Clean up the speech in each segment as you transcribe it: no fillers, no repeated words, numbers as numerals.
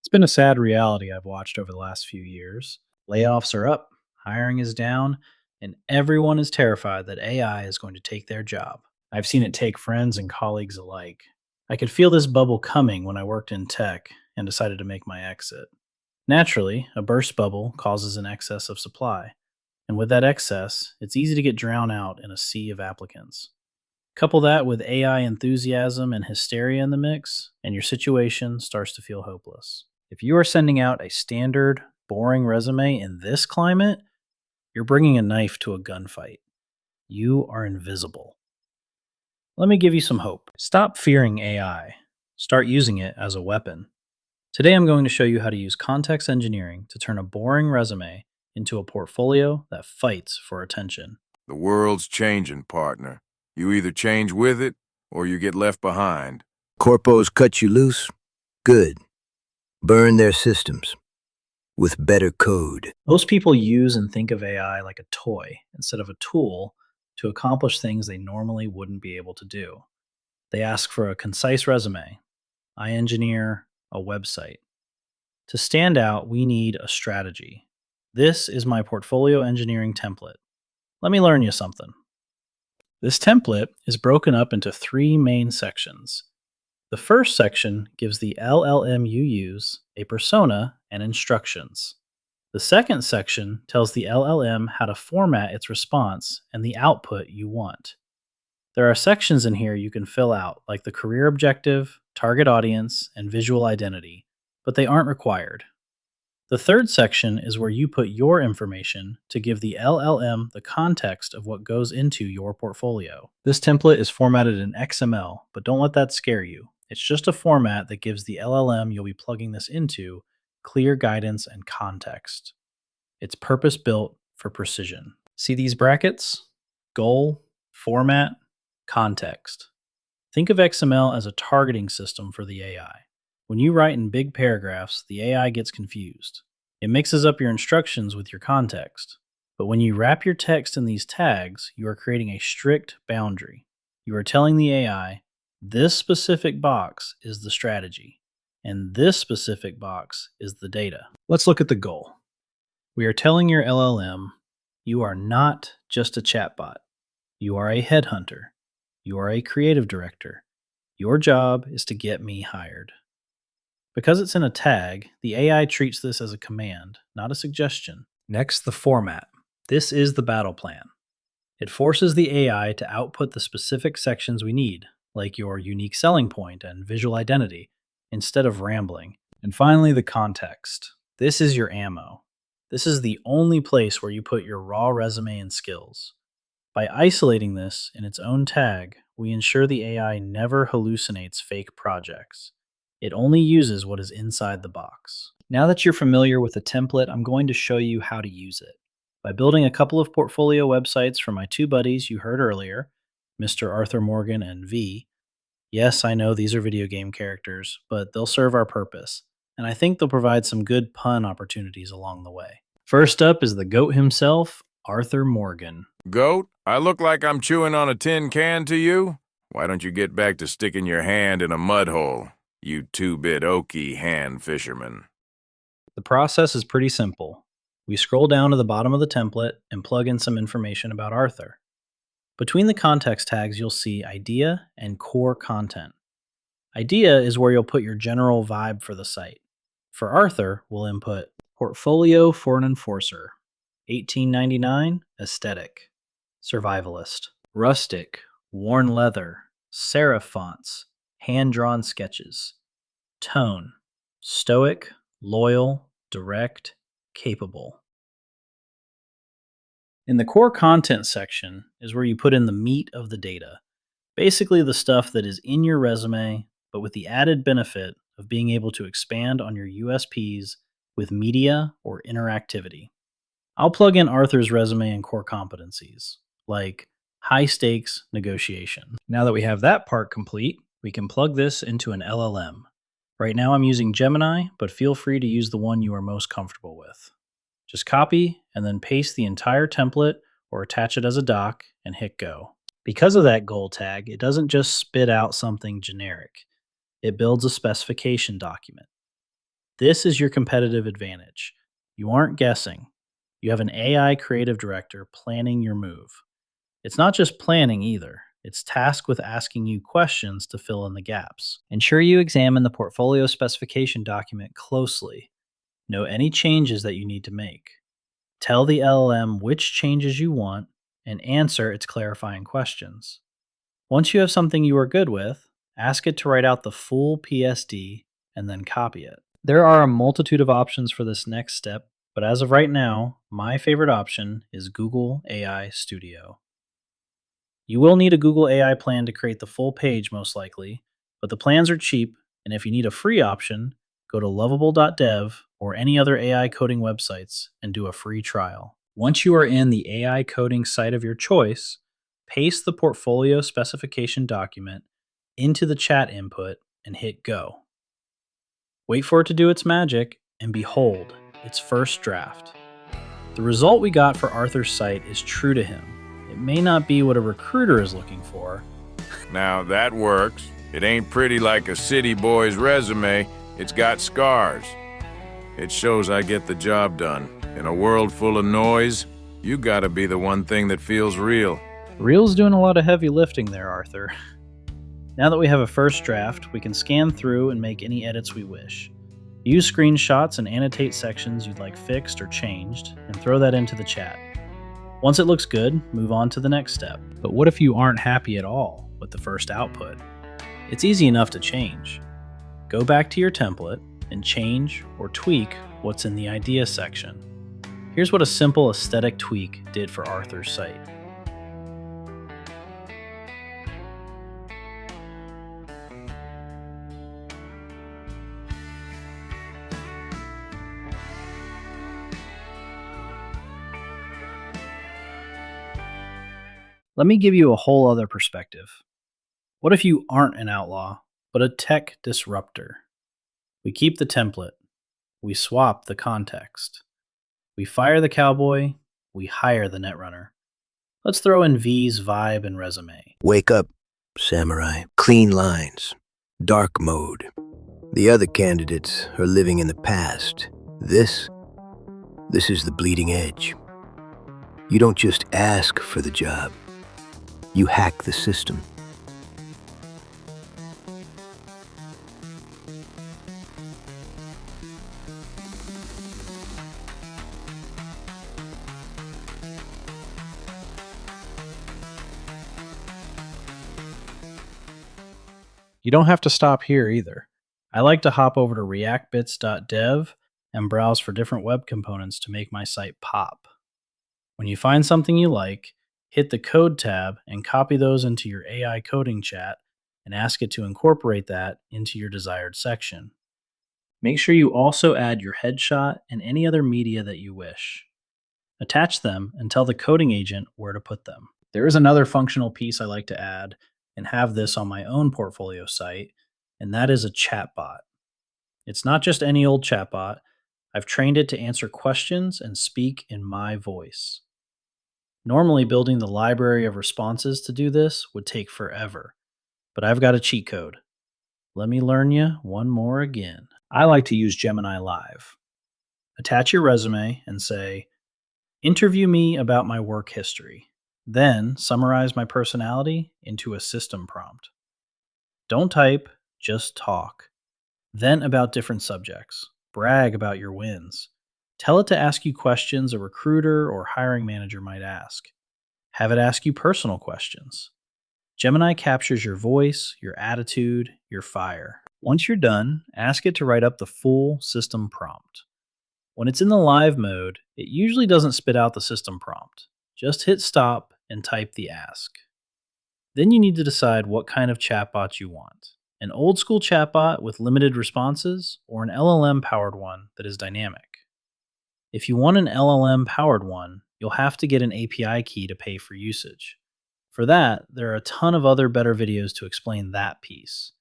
It's been a sad reality I've watched over the last few years. Layoffs are up, hiring is down, and everyone is terrified that AI is going to take their job. I've seen it take friends and colleagues alike. I could feel this bubble coming when I worked in tech and decided to make my exit. Naturally, a burst bubble causes an excess of supply, and with that excess, it's easy to get drowned out in a sea of applicants. Couple that with AI enthusiasm and hysteria in the mix, and your situation starts to feel hopeless. If you are sending out a standard, boring resume in this climate, you're bringing a knife to a gunfight. You are invisible. Let me give you some hope. Stop fearing AI. Start using it as a weapon. Today I'm going to show you how to use context engineering to turn a boring resume into a portfolio that fights for attention. The world's changing, partner. You either change with it, or you get left behind. Corpos cut you loose? Good. Burn their systems. With better code. Most people use and think of AI like a toy instead of a tool to accomplish things they normally wouldn't be able to do. They ask for a concise resume. I engineer a website. To stand out, we need a strategy. This is my portfolio engineering template. Let me learn you something. This template is broken up into three main sections. The first section gives the LLM you use a persona and instructions. The second section tells the LLM how to format its response and the output you want. There are sections in here you can fill out, like the career objective, target audience, and visual identity, but they aren't required. The third section is where you put your information to give the LLM the context of what goes into your portfolio. This template is formatted in XML, but don't let that scare you. It's just a format that gives the LLM you'll be plugging this into clear guidance and context. It's purpose-built for precision. See these brackets? Goal, format, context. Think of XML as a targeting system for the AI. When you write in big paragraphs, the AI gets confused. It mixes up your instructions with your context. But when you wrap your text in these tags, you are creating a strict boundary. You are telling the AI, this specific box is the strategy, and this specific box is the data. Let's look at the goal. We are telling your LLM, you are not just a chatbot. You are a headhunter. You are a creative director. Your job is to get me hired. Because it's in a tag, the AI treats this as a command, not a suggestion. Next, the format. This is the battle plan. It forces the AI to output the specific sections we need, like your unique selling point and visual identity, instead of rambling. And finally, the context. This is your ammo. This is the only place where you put your raw resume and skills. By isolating this in its own tag, we ensure the AI never hallucinates fake projects. It only uses what is inside the box. Now that you're familiar with the template, I'm going to show you how to use it. By building a couple of portfolio websites for my two buddies you heard earlier, Mr. Arthur Morgan and V. Yes, I know these are video game characters, but they'll serve our purpose, and I think they'll provide some good pun opportunities along the way. First up is the GOAT himself, Arthur Morgan. Goat, I look like I'm chewing on a tin can to you? Why don't you get back to sticking your hand in a mud hole, you two-bit oaky hand fisherman? The process is pretty simple. We scroll down to the bottom of the template and plug in some information about Arthur. Between the context tags, you'll see idea and core content. Idea is where you'll put your general vibe for the site. For Arthur, we'll input portfolio for an enforcer, 1899 aesthetic, survivalist, rustic, worn leather, serif fonts, hand-drawn sketches, tone, stoic, loyal, direct, capable. In the core content section is where you put in the meat of the data, basically the stuff that is in your resume, but with the added benefit of being able to expand on your USPs with media or interactivity. I'll plug in Arthur's resume and core competencies, like high stakes negotiation. Now that we have that part complete, we can plug this into an LLM. Right now I'm using Gemini, but feel free to use the one you are most comfortable with. Just copy and then paste the entire template or attach it as a doc and hit go. Because of that goal tag, it doesn't just spit out something generic. It builds a specification document. This is your competitive advantage. You aren't guessing. You have an AI creative director planning your move. It's not just planning either. It's tasked with asking you questions to fill in the gaps. Ensure you examine the portfolio specification document closely. Note any changes that you need to make. Tell the LLM which changes you want and answer its clarifying questions. Once you have something you are good with, ask it to write out the full PSD and then copy it. There are a multitude of options for this next step, but as of right now, my favorite option is Google AI Studio. You will need a Google AI plan to create the full page most likely, but the plans are cheap, and if you need a free option, go to Lovable.dev or any other AI coding websites and do a free trial. Once you are in the AI coding site of your choice, paste the portfolio specification document into the chat input and hit go. Wait for it to do its magic, and behold, its first draft. The result we got for Arthur's site is true to him. It may not be what a recruiter is looking for. Now that works. It ain't pretty like a city boy's resume. It's got scars. It shows I get the job done. In a world full of noise, you gotta be the one thing that feels real. Real's doing a lot of heavy lifting there, Arthur. Now that we have a first draft, we can scan through and make any edits we wish. Use screenshots and annotate sections you'd like fixed or changed, and throw that into the chat. Once it looks good, move on to the next step. But what if you aren't happy at all with the first output? It's easy enough to change. Go back to your template and change or tweak what's in the idea section. Here's what a simple aesthetic tweak did for Arthur's site. Let me give you a whole other perspective. What if you aren't an outlaw, but a tech disruptor? We keep the template. We swap the context. We fire the cowboy. We hire the netrunner. Let's throw in V's vibe and resume. Wake up, samurai. Clean lines. Dark mode. The other candidates are living in the past. This is the bleeding edge. You don't just ask for the job. You hack the system. You don't have to stop here either. I like to hop over to reactbits.dev and browse for different web components to make my site pop. When you find something you like, hit the Code tab and copy those into your AI coding chat and ask it to incorporate that into your desired section. Make sure you also add your headshot and any other media that you wish. Attach them and tell the coding agent where to put them. There is another functional piece I like to add and have this on my own portfolio site, and that is a chatbot. It's not just any old chatbot. I've trained it to answer questions and speak in my voice. Normally, building the library of responses to do this would take forever, but I've got a cheat code. Let me learn you one more again. I like to use Gemini Live. Attach your resume and say, interview me about my work history. Then summarize my personality into a system prompt. Don't type, just talk. Then about different subjects. Brag about your wins. Tell it to ask you questions a recruiter or hiring manager might ask. Have it ask you personal questions. Gemini captures your voice, your attitude, your fire. Once you're done, ask it to write up the full system prompt. When it's in the live mode, it usually doesn't spit out the system prompt. Just hit stop and type the ask. Then you need to decide what kind of chatbot you want. An old school chatbot with limited responses or an LLM powered one that is dynamic. If you want an LLM powered one, you'll have to get an API key to pay for usage. For that, there are a ton of other better videos to explain that piece.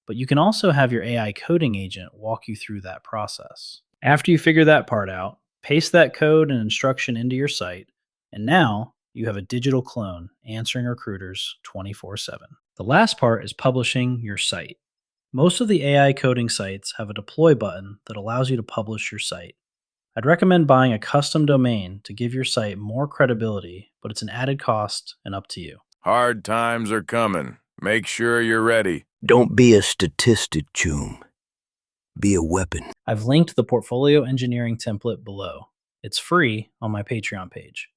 But you can also have your AI coding agent walk you through that process. After you figure that part out, paste that code and instruction into your site, and now you have a digital clone answering recruiters 24/7. The last part is publishing your site. Most of the AI coding sites have a deploy button that allows you to publish your site. I'd recommend buying a custom domain to give your site more credibility, but it's an added cost and up to you. Hard times are coming. Make sure you're ready. Don't be a statistic, Choom. Be a weapon. I've linked the portfolio engineering template below. It's free on my Patreon page.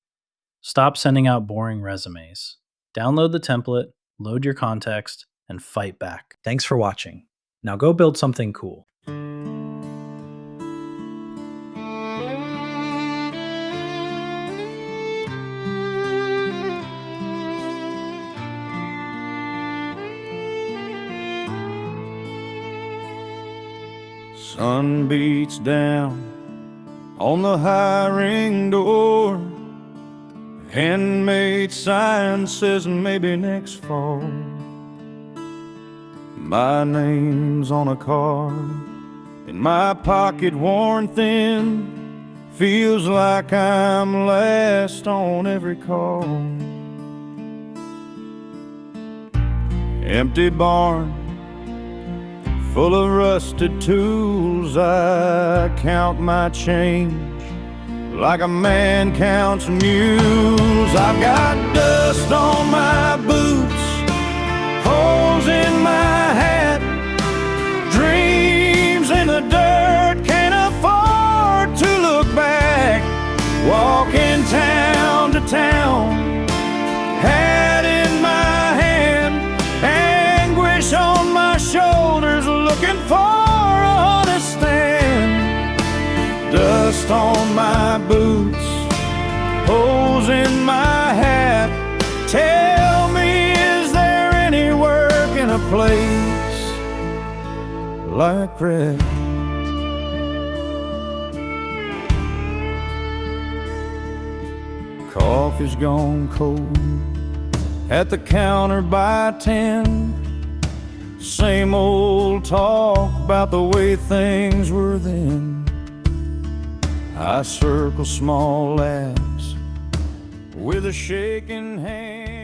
Stop sending out boring resumes. Download the template, load your context, and fight back. Thanks for watching. Now go build something cool. Sun beats down on the hiring door. Handmade sign says maybe next fall. My name's on a card, in my pocket worn thin. Feels like I'm last on every call. Empty barn full of rusted tools, I count my change like a man counts mules. I've got dust on my boots, holes in my hat, dreams in the dirt, can't afford to look back. Walking town to town, hat in my hand, anguish on my shoulders, looking for a honest stand. Dust on my boots, holes in my hat. Tell me, is there any work in a place like that? Coffee's gone cold at the counter by 10. Same old talk about the way things were then. I circle small laughs with a shaking hand.